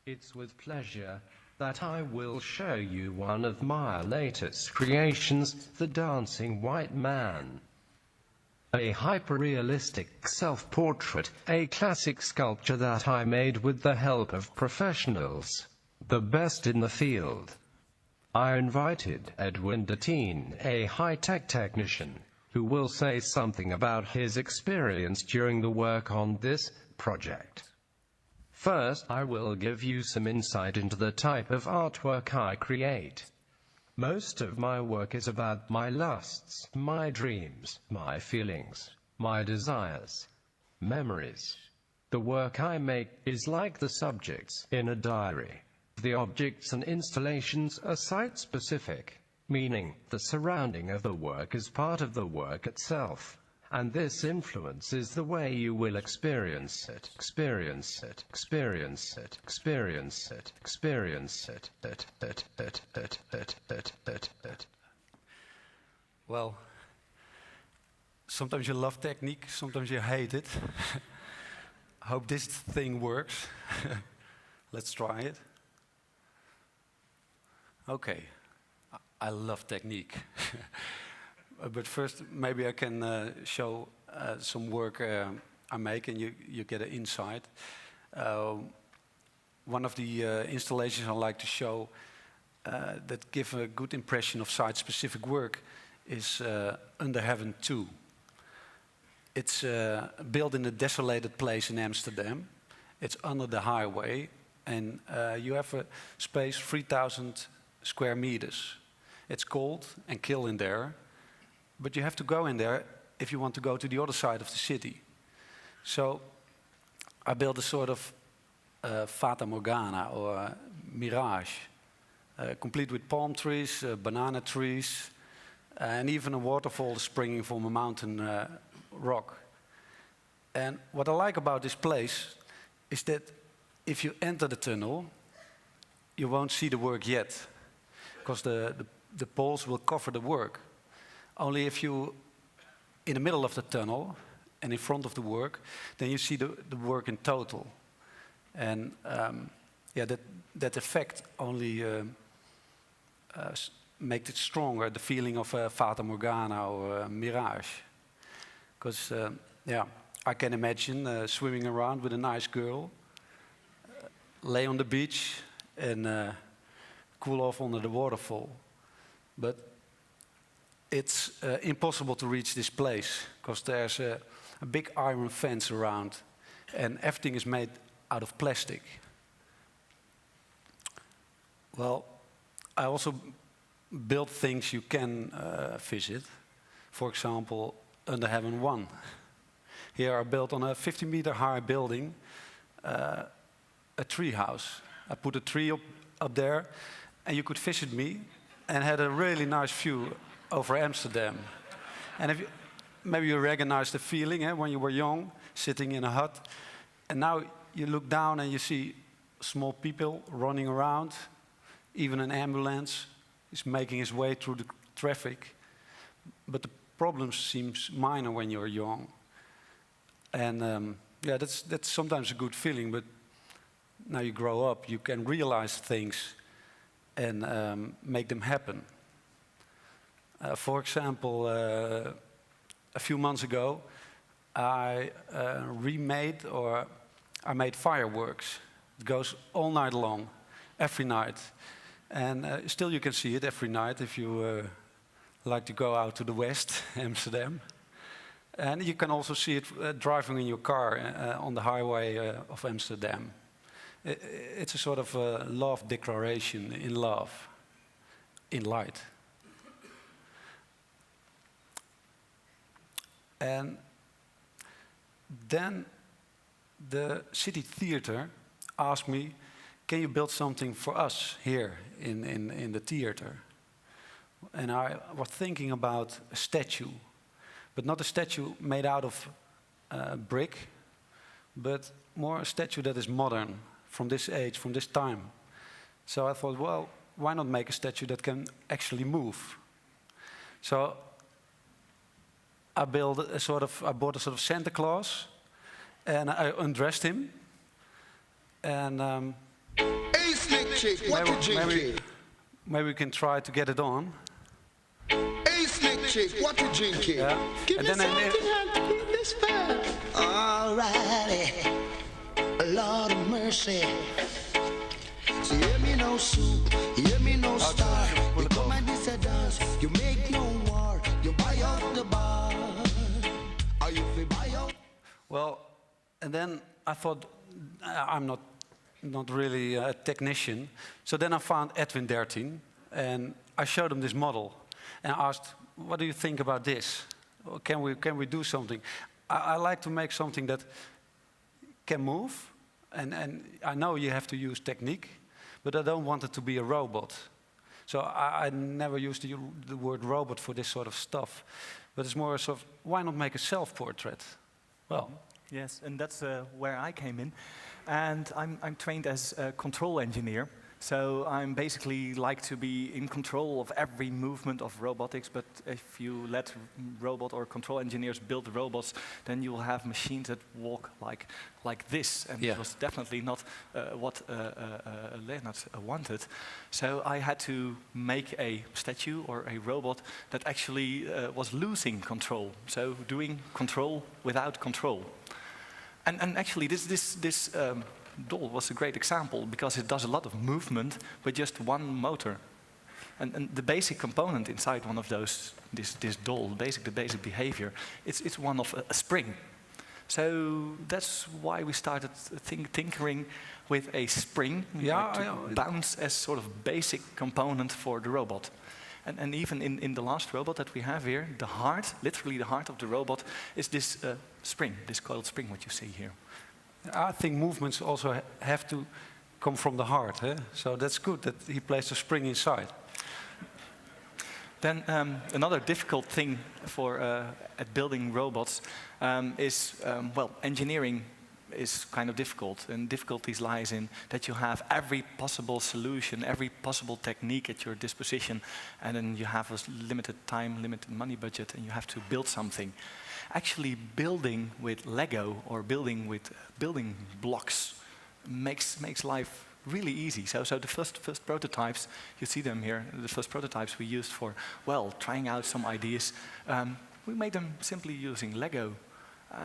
It's with pleasure that I will show you one of my latest creations, the Dancing White Man. A hyper-realistic self-portrait, a classic sculpture that I made with the help of professionals, the best in the field. I invited Edwin Dertien, a high-tech technician, who will say something about his experience during the work on this project. First, I will give you some insight into the type of artwork I create. Most of my work is about my lusts, my dreams, my feelings, my desires, memories. The work I make is like the subjects in a diary. The objects and installations are site-specific, meaning the surrounding of the work is part of the work itself. And this influences the way you will experience it, experience it, experience it, experience it, experience it. Well, sometimes you love technique, sometimes you hate it. I hope this thing works. Let's try it. Okay, I love technique. But first, maybe I can show some work I make, and you get an insight. One of the installations I like to show that give a good impression of site-specific work is Under Heaven 2. It's built in a desolated place in Amsterdam. It's under the highway, and you have a space 3,000 square meters. It's cold and chill in there. But you have to go in there if you want to go to the other side of the city. So I built a sort of Fata Morgana or mirage, complete with palm trees, banana trees, and even a waterfall springing from a mountain rock. And what I like about this place is that if you enter the tunnel, you won't see the work yet, because the poles will cover the work. Only if you, in the middle of the tunnel and in front of the work, then you see the work in total. And yeah, that effect only makes it stronger, the feeling of a Fata Morgana or a mirage. Because, yeah, I can imagine swimming around with a nice girl, lay on the beach and cool off under the waterfall. But it's impossible to reach this place because there's a big iron fence around and everything is made out of plastic. Well, I also built things you can visit. For example, Under Heaven 1. Here I built on a 50-meter high building a tree house. I put a tree up there and you could visit me and had a really nice view over Amsterdam. And if maybe you recognize the feeling when you were young, sitting in a hut, and now you look down and you see small people running around, even an ambulance is making its way through the traffic. But the problem seems minor when you're young. And yeah, that's sometimes a good feeling, but now you grow up, you can realize things and make them happen. For example, a few months ago, I made fireworks. It goes all night long, every night. And still you can see it every night if you like to go out to the west, Amsterdam. And you can also see it driving in your car on the highway of Amsterdam. It's a sort of love declaration in love, in light. And then the city theater asked me, can you build something for us here in the theater? And I was thinking about a statue, but not a statue made out of brick, but more a statue that is modern, from this age, from this time. So I thought, well, why not make a statue that can actually move? So I bought a sort of Santa Claus, and I undressed him, And Hey, slick chick, what you drinking? maybe we can try to get it on. Hey, slick chick, what you drinking? Yeah. Give And me then something hot to keep this fair. Alrighty, Lord of mercy. So hear me no soup, hear me no star. You come and this a dance, you make no war. You buy out the bar. Are you fi buy out? Well, and then I thought, I'm not really a technician. So then I found Edwin Dertien, and I showed him this model, and asked, "What do you think about this? Can we do something?" I like to make something that can move, and I know you have to use technique, but I don't want it to be a robot. So I never use the word robot for this sort of stuff, but it's more sort of, why not make a self-portrait? Well. Yes, and that's where I came in. And I'm trained as a control engineer. So I'm basically like to be in control of every movement of robotics. But if you let robot or control engineers build robots, then you will have machines that walk like this. And it was definitely not what Leonard wanted. So I had to make a statue or a robot that actually was losing control. So doing control without control. And actually, this doll was a great example because it does a lot of movement with just one motor. And the basic component inside one of those, this doll, the basic behavior, it's one of a spring. So that's why we started tinkering with a spring to bounce as sort of basic component for the robot. And even in the last robot that we have here, the heart, literally the heart of the robot, is this spring, this coiled spring, what you see here. I think movements also have to come from the heart. Eh? So that's good that he placed a spring inside. Then another difficult thing for at building robots is, well, engineering is kind of difficult, and difficulties lies in that you have every possible solution, every possible technique at your disposition, and then you have a limited time, limited money budget, and you have to build something. Actually, building with Lego or building with building blocks makes life really easy. So the first prototypes, you see them here, the first prototypes we used for, well, trying out some ideas. We made them simply using Lego.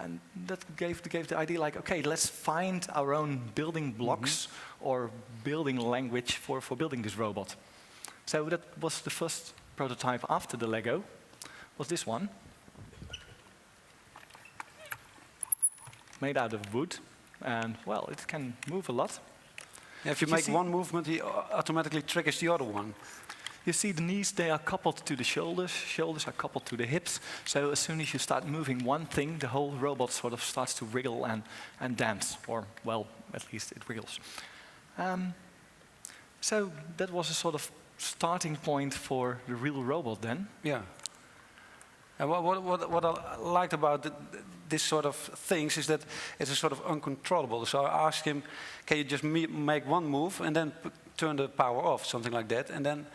And that gave the idea like, okay, let's find our own building blocks or building language for building this robot. So that was the first prototype after the Lego, was this one. Made out of wood, and well, it can move a lot. If you make one movement, he automatically triggers the other one. You see the knees, they are coupled to the shoulders. Shoulders are coupled to the hips. So as soon as you start moving one thing, the whole robot sort of starts to wriggle and dance. Or, well, at least it wriggles. So that was a sort of starting point for the real robot then. Yeah. And what I liked about this sort of things is that it's a sort of uncontrollable. So I asked him, can you just make one move and then turn the power off, something like that, and then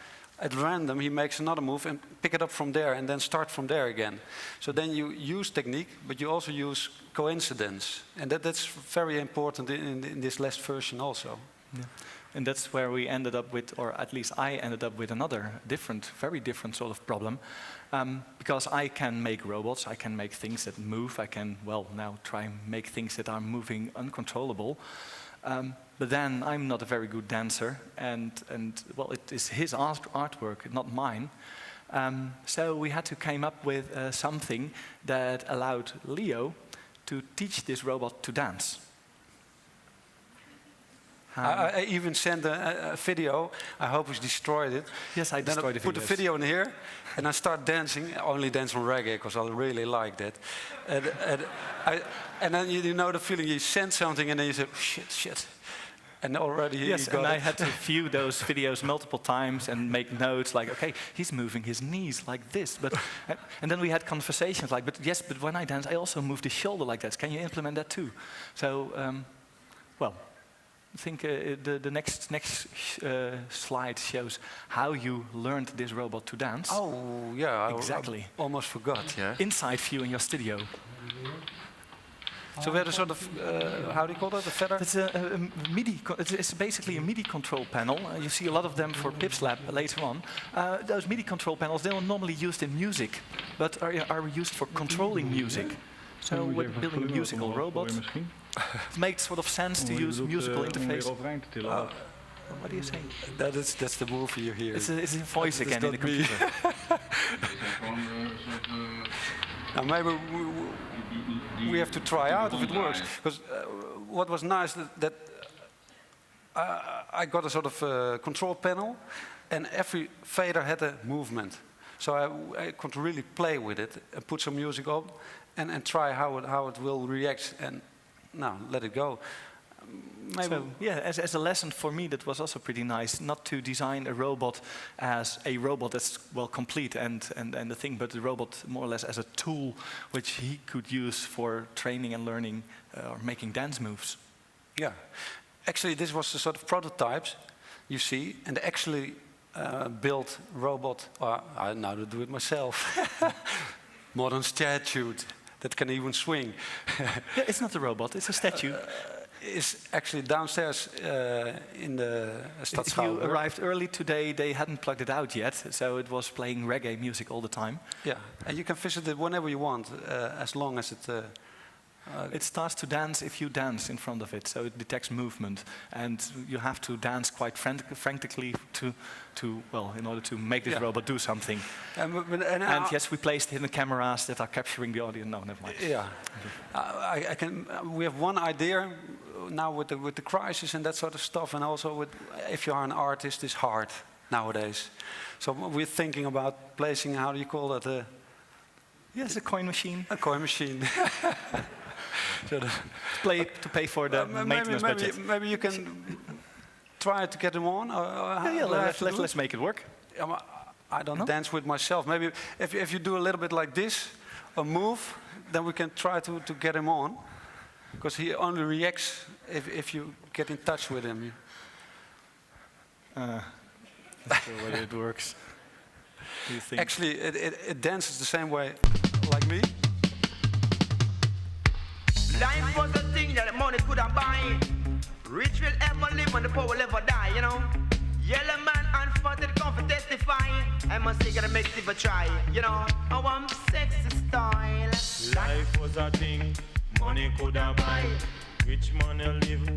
at random, he makes another move and pick it up from there and then start from there again. So then you use technique, but you also use coincidence. And that's very important in this last version also. Yeah. And that's where we ended up with, or at least I ended up with another different, very different sort of problem. Because I can make robots, I can make things that move, I can, well, now try and make things that are moving uncontrollable. But then I'm not a very good dancer, and well, it is his artwork, not mine. So we had to come up with something that allowed Leo to teach this robot to dance. I even sent a video. I hope he's destroyed it. Yes, I destroyed the video. Put the video in here, and I start dancing. I only dance on reggae because I really like that. And then you know the feeling. You send something, and then you say, shit. And already yes, he got and it. I had to view those videos multiple times and make notes like, okay, he's moving his knees like this. But and then we had conversations like, but when I dance, I also move the shoulder like that. Can you implement that too? So, well, I think the next slide shows how you learned this robot to dance. Oh, yeah. Exactly. I almost forgot, yeah. Inside view in your studio. So we had a sort of, how do you call that, a feather? It's a MIDI. It's basically a MIDI control panel. You see a lot of them for Pip's Lab later on. Those MIDI control panels, they are normally used in music, but are used for controlling music. So when building a musical robot, it makes sort of sense to use musical interface. What do you say? That's the movie you hear. It's a voice again in the computer. Now maybe we have to try out if it works. Because what was nice that I got a sort of control panel, and every fader had a movement. So I could really play with it and put some music up and try how it will react, and now let it go. Maybe. So, yeah, as a lesson for me, that was also pretty nice, not to design a robot as a robot that's well complete and the thing, but the robot more or less as a tool which he could use for training and learning or making dance moves. Yeah, actually this was the sort of prototypes you see, and actually built robot, I now do it myself, modern statue that can even swing. Yeah, it's not a robot, it's a statue. Is actually downstairs in the If you arrived early today, they hadn't plugged it out yet, so it was playing reggae music all the time. Yeah, and you can visit it whenever you want, as long as it... it starts to dance if you dance in front of it, so it detects movement, and you have to dance quite frantically in order to make this robot do something. And yes, we placed hidden cameras that are capturing the audio. No, never mind. Yeah, I can. We have one idea now with the crisis and that sort of stuff, and also with if you are an artist, it's hard nowadays. So we're thinking about placing, how do you call that? Yes, a coin machine. A coin machine. To pay for the maintenance budget. Maybe you can try to get them on. Let's make it work. I don't dance with myself. Maybe if you do a little bit like this, a move, then we can try to get him on. Because he only reacts if you get in touch with him. Not sure whether it works. Do you think? Actually, it dances the same way like me. Life was a thing that money couldn't buy. Rich will ever live and the poor will ever die, you know. Yellow man unfunded come for testify. I must say, gotta make it a try, you know. I want sexy style. Life was a thing money couldn't buy. Rich man live,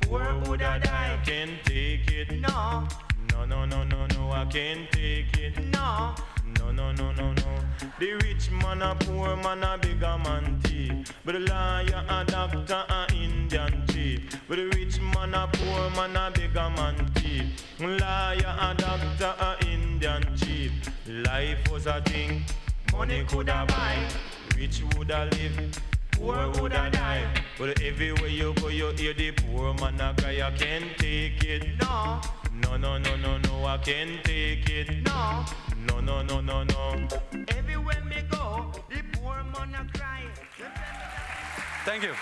poor would I die. I can't take it. No. No, I can't take it. No. No. The rich man a poor man a bigger man thief. But the lawyer a doctor a Indian chief. But the rich man a poor man a bigger man thief. Lawyer a doctor a Indian chief. Life was a thing money coulda buy. Rich woulda live, poor woulda die. But everywhere you go you hear the poor man a cry. I can't take it. No. No, I can't take it. No. No. Everywhere me go, the poor man a cry. Thank you.